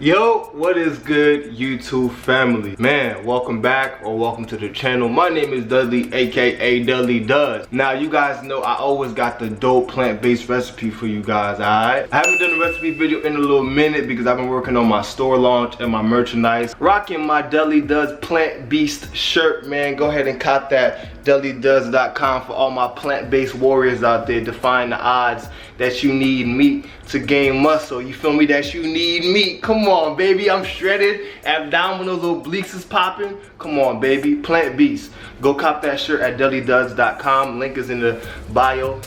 Yo, what is good, YouTube family? Man, welcome back or welcome to the channel. My name is Dudley, aka Dudley Does. Now, you guys know I always got the dope plant-based recipe for you guys, alright? I haven't done a recipe video in a little minute because I've been working on my store launch and my merchandise. Rocking my Dudley Does Plant Beast shirt, man. Go ahead and cop that. DudleyDoes.com for all my plant-based warriors out there, defying the odds that you need meat to gain muscle. You feel me? That you need meat. Come on, baby. I'm shredded. Abdominals, obliques is popping. Come on, baby. Plant beast. Go cop that shirt at DudleyDoes.com. Link is in the bio.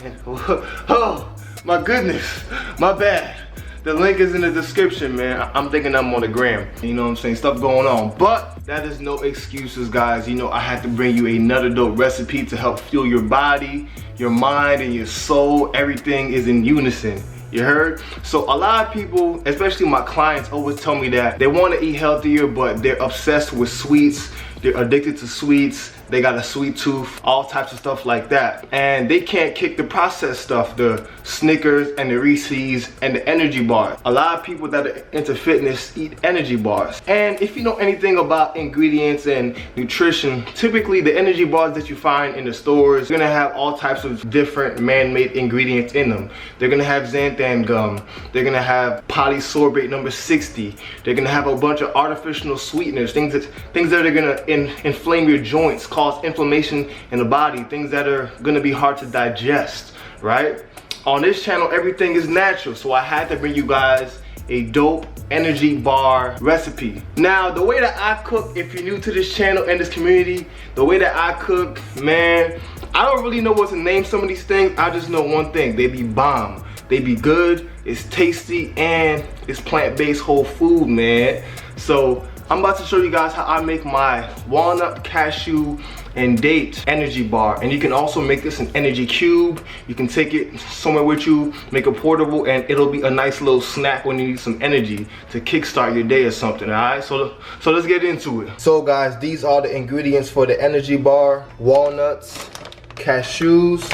Oh, my goodness. My bad. The link is in the description, man. I'm thinking I'm on the gram. You know what I'm saying? Stuff going on. But that is no excuses, guys. You know, I had to bring you another dope recipe to help fuel your body, your mind, and your soul. Everything is in unison. You heard? So a lot of people, especially my clients, always tell me that they want to eat healthier, but they're obsessed with sweets. They're addicted to sweets. They got a sweet tooth, all types of stuff like that. And they can't kick the processed stuff, the Snickers and the Reese's and the energy bars. A lot of people that are into fitness eat energy bars. And if you know anything about ingredients and nutrition, typically the energy bars that you find in the stores are gonna have all types of different man-made ingredients in them. They're gonna have xanthan gum. They're gonna have polysorbate number 60. They're gonna have a bunch of artificial sweeteners, things that are gonna inflame your joints, cause inflammation in the body, things that are gonna be hard to digest, right? On this channel, everything is natural, so I had to bring you guys a dope energy bar recipe. Now, the way that I cook, if you're new to this channel and this community, the way that I cook, man, I don't really know what to name some of these things. I just know one thing: they be bomb. They be good, it's tasty, and it's plant-based whole food, man. So I'm about to show you guys how I make my walnut, cashew, and date energy bar. And you can also make this an energy cube. You can take it somewhere with you, make it portable, and it'll be a nice little snack when you need some energy to kickstart your day or something, all right? So let's get into it. So guys, these are the ingredients for the energy bar: walnuts, cashews,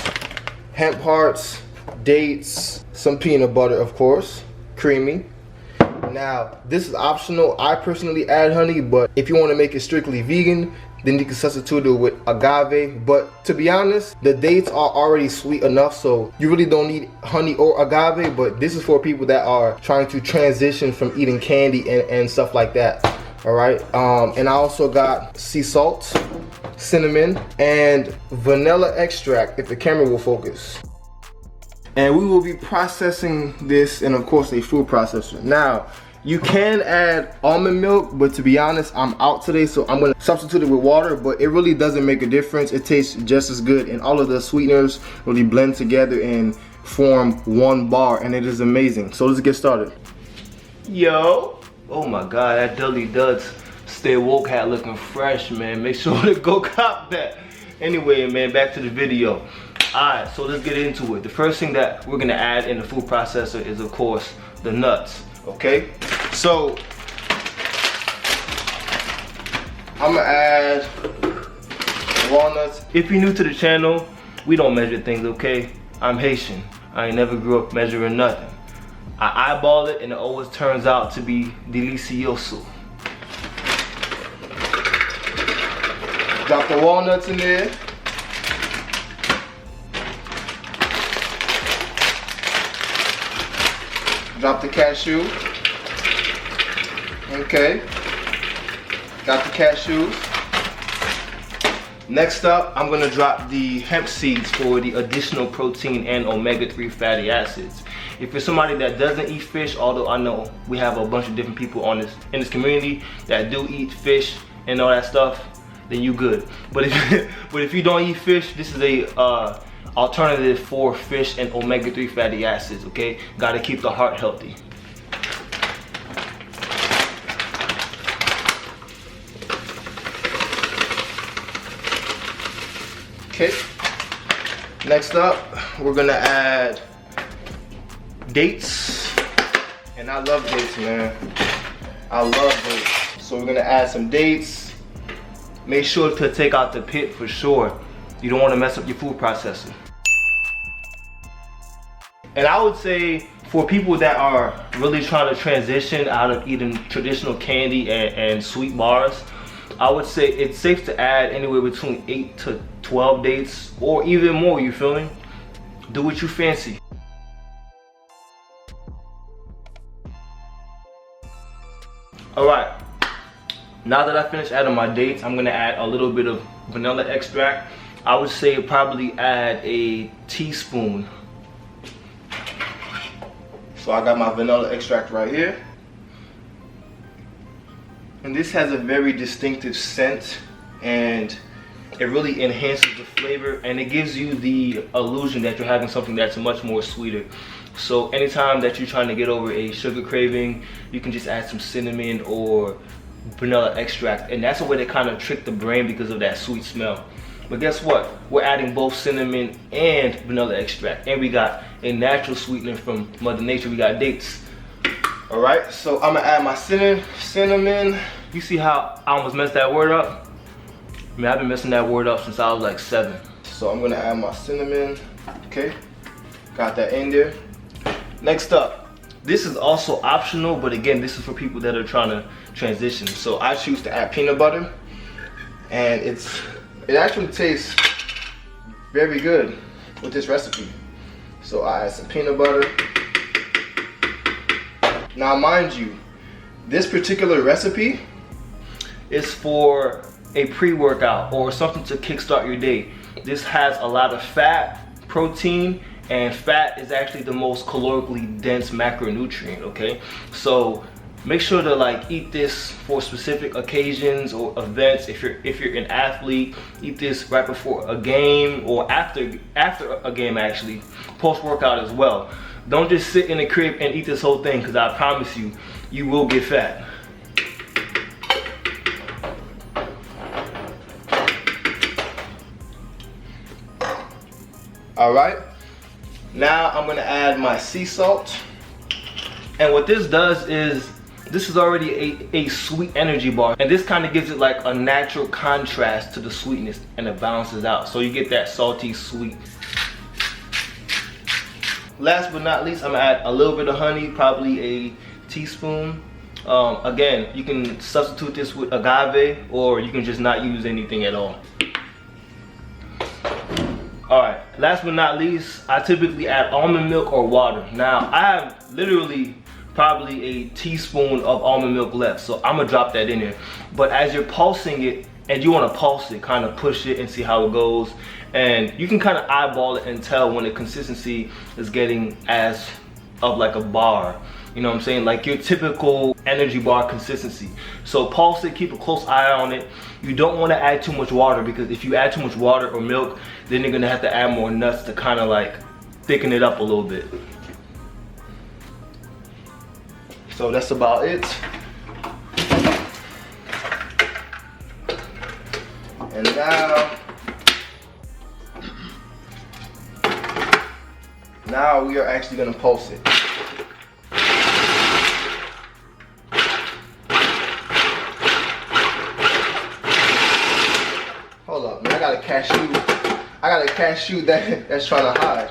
hemp hearts, dates, some peanut butter, of course, creamy. Now, this is optional. I personally add honey, but if you want to make it strictly vegan, then you can substitute it with agave. But to be honest, the dates are already sweet enough, so you really don't need honey or agave. But this is for people that are trying to transition from eating candy and stuff like that. All right. And I also got sea salt, cinnamon, and vanilla extract, if the camera will focus. And we will be processing this in, of course, a food processor. Now, you can add almond milk, but to be honest, I'm out today, so I'm gonna substitute it with water, but it really doesn't make a difference. It tastes just as good, and all of the sweeteners really blend together and form one bar, and it is amazing. So let's get started. Yo, oh my God, that Dudley Does Stay Woke hat looking fresh, man. Make sure to go cop that. Anyway, man, back to the video. Alright, so let's get into it. The first thing that we're gonna add in the food processor is, of course, the nuts. Okay? So I'm gonna add walnuts. If you're new to the channel, we don't measure things, okay? I'm Haitian. I ain't never grew up measuring nothing. I eyeball it and it always turns out to be delicioso. Drop the walnuts in there. Drop the cashew. Okay. Got the cashews. Next up, I'm gonna drop the hemp seeds for the additional protein and omega-3 fatty acids. If you're somebody that doesn't eat fish, although I know we have a bunch of different people in this community that do eat fish and all that stuff, then you good. But if you don't eat fish, this is a alternative for fish and omega-3 fatty acids, okay? Gotta keep the heart healthy. Okay, next up, we're gonna add dates. And I love dates, man. I love dates. So we're gonna add some dates. Make sure to take out the pit for sure. You don't wanna mess up your food processor. And I would say for people that are really trying to transition out of eating traditional candy and sweet bars, I would say it's safe to add anywhere between 8 to 12 dates or even more, you feel me? Do what you fancy. Alright, now that I finished adding my dates, I'm gonna add a little bit of vanilla extract. I would say probably add a teaspoon. So I got my vanilla extract right here. And this has a very distinctive scent, and it really enhances the flavor, and it gives you the illusion that you're having something that's much more sweeter. So anytime that you're trying to get over a sugar craving, you can just add some cinnamon or vanilla extract, and that's a way to kind of trick the brain because of that sweet smell. But guess what? We're adding both cinnamon and vanilla extract, and we got a natural sweetener from Mother Nature. We got dates. All right, so I'm gonna add my cinnamon. You see how I almost messed that word up? I mean, I've been messing that word up since I was like 7. So I'm gonna add my cinnamon. Okay, got that in there. Next up, this is also optional, but again, this is for people that are trying to transition. So I choose to add peanut butter, and it actually tastes very good with this recipe. So I add some peanut butter. Now mind you, this particular recipe is for a pre-workout or something to kickstart your day. This has a lot of fat, protein, and fat is actually the most calorically dense macronutrient, okay? So make sure to like eat this for specific occasions or events. If you're an athlete, eat this right before a game or after a game, actually, post-workout as well. Don't just sit in the crib and eat this whole thing, because I promise you, you will get fat. All right, now I'm gonna add my sea salt. And what this does is, this is already a sweet energy bar, and this kind of gives it like a natural contrast to the sweetness, and it balances out. So you get that salty sweet. Last but not least, I'm gonna add a little bit of honey, probably a teaspoon. Again, you can substitute this with agave, or you can just not use anything at all. Alright, last but not least, I typically add almond milk or water. Now, I have literally probably a teaspoon of almond milk left, so I'm gonna drop that in there. But as you're pulsing it, and you wanna pulse it, kind of push it and see how it goes. And you can kind of eyeball it and tell when the consistency is getting as of like a bar. You know what I'm saying? Like your typical energy bar consistency. So pulse it, keep a close eye on it. You don't want to add too much water, because if you add too much water or milk, then you're gonna have to add more nuts to kind of like thicken it up a little bit. So that's about it. And now we are actually gonna pulse it. Hold up, man, I got a cashew that's trying to hide.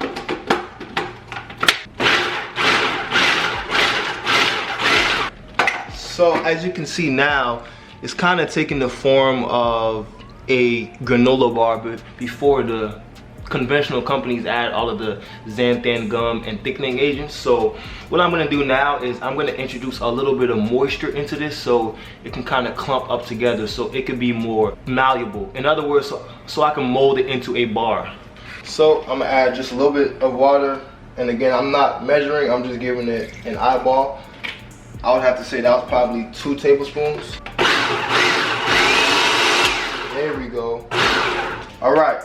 So as you can see now, it's kind of taking the form of a granola bar, but before the conventional companies add all of the xanthan gum and thickening agents. So what I'm gonna do now is I'm gonna introduce a little bit of moisture into this, so it can kind of clump up together, so it could be more malleable. In other words, so I can mold it into a bar. So I'm gonna add just a little bit of water, and again, I'm not measuring, I'm just giving it an eyeball. I would have to say that was probably 2 tablespoons. There we go. All right.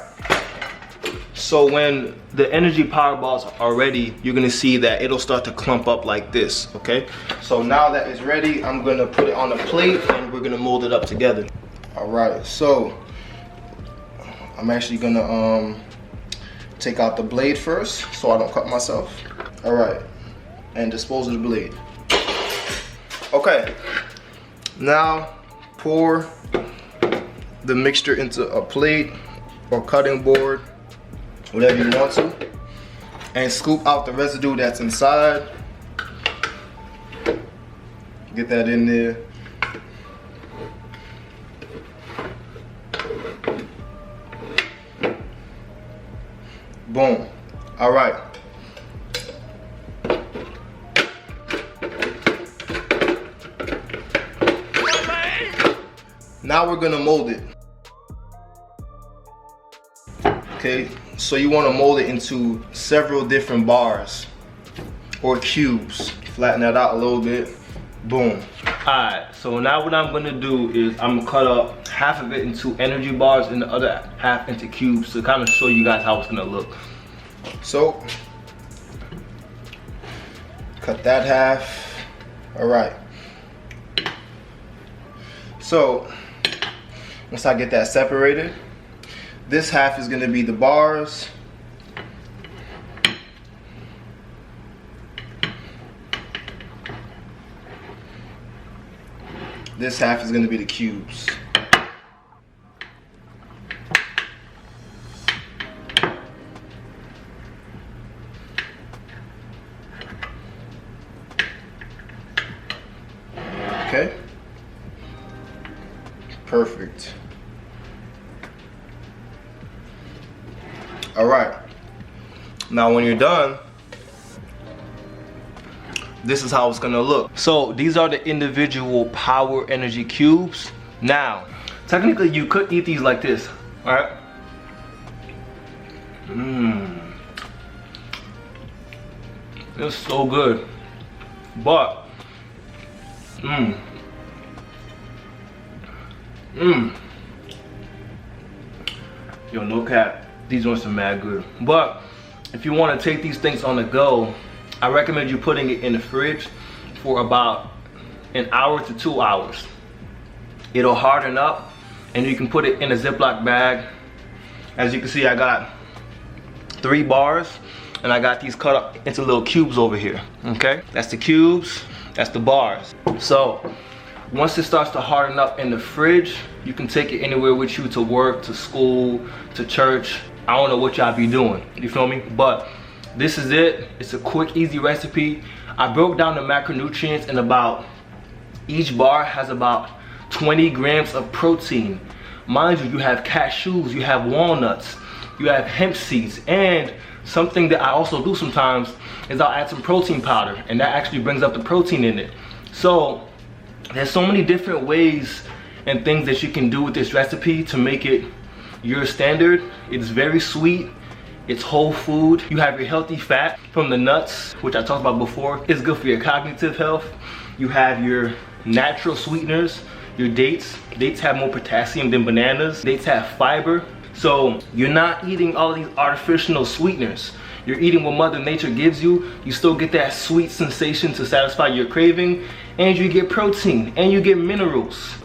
So when the energy power balls are ready, you're gonna see that it'll start to clump up like this, okay? So now that it's ready, I'm gonna put it on a plate and we're gonna mold it up together. All right, so I'm actually gonna take out the blade first so I don't cut myself. All right, and dispose of the blade. Okay, now pour the mixture into a plate or cutting board, whatever you want to, and scoop out the residue that's inside. Get that in there. Boom. All right. Now we're gonna mold it. Okay, so you wanna mold it into several different bars or cubes. Flatten that out a little bit. Boom. Alright, so now what I'm gonna do is I'm gonna cut up half of it into energy bars and the other half into cubes to kind of show you guys how it's gonna look. So, cut that half. Alright. So, once I get that separated, this half is gonna be the bars. This half is going to be the cubes. Okay. Perfect. All right. Now when you're done, this is how it's gonna look. So these are the individual power energy cubes. Now, technically you could eat these like this, all right? It's so good. But, yo, no cap, these ones are mad good. But if you wanna take these things on the go, I recommend you putting it in the fridge for about an hour to 2 hours. It'll harden up and you can put it in a Ziploc bag. As you can see, I got 3 bars and I got these cut up into little cubes over here, okay? That's the cubes, that's the bars. So once it starts to harden up in the fridge, you can take it anywhere with you, to work, to school, to church. I don't know what y'all be doing, you feel me? But this is it. It's a quick, easy recipe. I broke down the macronutrients and about each bar has about 20 grams of protein. Mind you, you have cashews, you have walnuts, you have hemp seeds, and something that I also do sometimes is I'll add some protein powder, and that actually brings up the protein in it. So there's so many different ways and things that you can do with this recipe to make it your standard. It's very sweet. It's whole food. You have your healthy fat from the nuts, which I talked about before. It's good for your cognitive health. You have your natural sweeteners, your dates. Dates have more potassium than bananas. Dates have fiber. So you're not eating all these artificial sweeteners. You're eating what Mother Nature gives you. You still get that sweet sensation to satisfy your craving, and you get protein, and you get minerals.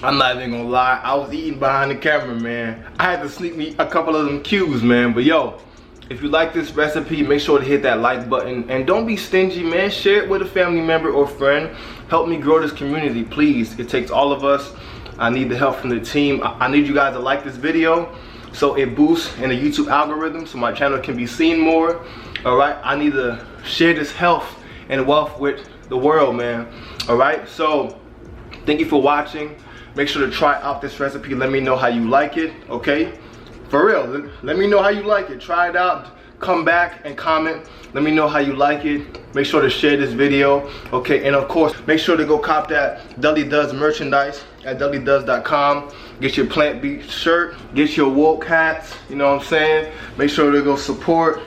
I'm not even gonna lie, I was eating behind the camera, man. I had to sneak me a couple of them cubes, man. But yo, if you like this recipe, make sure to hit that like button. And don't be stingy, man. Share it with a family member or friend. Help me grow this community, please. It takes all of us. I need the help from the team. I need you guys to like this video so it boosts in the YouTube algorithm so my channel can be seen more. All right, I need to share this health and wealth with the world, man. All right, so thank you for watching. Make sure to try out this recipe. Let me know how you like it, okay? For real, let me know how you like it. Try it out, come back and comment. Let me know how you like it. Make sure to share this video, okay? And of course, make sure to go cop that Dudley Does merchandise at dudleydoes.com. Get your plant-based shirt, get your woke hats, you know what I'm saying? Make sure to go support,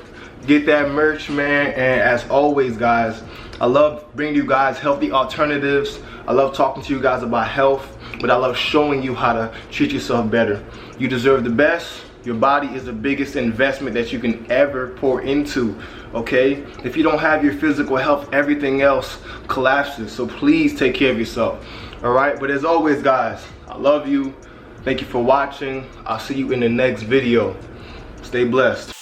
get that merch, man. And as always, guys, I love bringing you guys healthy alternatives. I love talking to you guys about health, but I love showing you how to treat yourself better. You deserve the best. Your body is the biggest investment that you can ever pour into, okay? If you don't have your physical health, everything else collapses. So please take care of yourself, all right? But as always, guys, I love you. Thank you for watching. I'll see you in the next video. Stay blessed.